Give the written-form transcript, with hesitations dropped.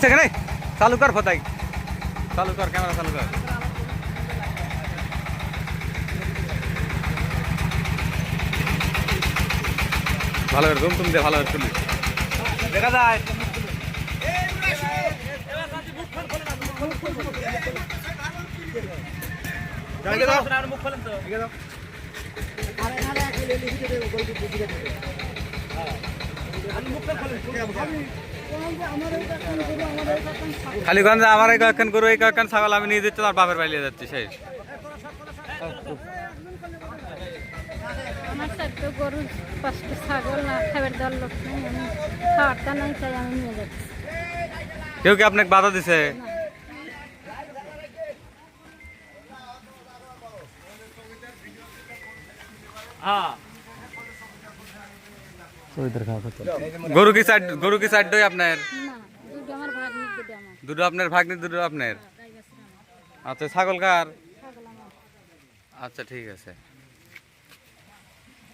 সেখানে চালু কর ফতাই, চালু কর, ক্যামেরা চালু কর। ভালো করে জুম টুম দিয়ে ভালো করে তুলি, দেখা যায়। খালিগঞ্জে আমার এই কয়েকখান গরু, এই কয়েকখান ছাগল আমি নিয়ে যাচ্ছি, তার বাপের বাড়ি যাচ্ছি শেষ। আমার তো গরু পাঁচটা ছাগল না খাবার দেওয়ার লোক নেই, আমি খাবারটা নাই তাই আমি নিয়ে যাচ্ছি। কেউ কি আপনাকে বাধা দিছে? গরু কি সাইড, গরু কি সাইড দই আপনার? না, দুটো আমার ভাগ্নি, দুটো আমার। দুটো আপনার ভাগ্নি, দুটো আপনার। আচ্ছা, ছাগল কার? ছাগল আমার। আচ্ছা, ঠিক আছে।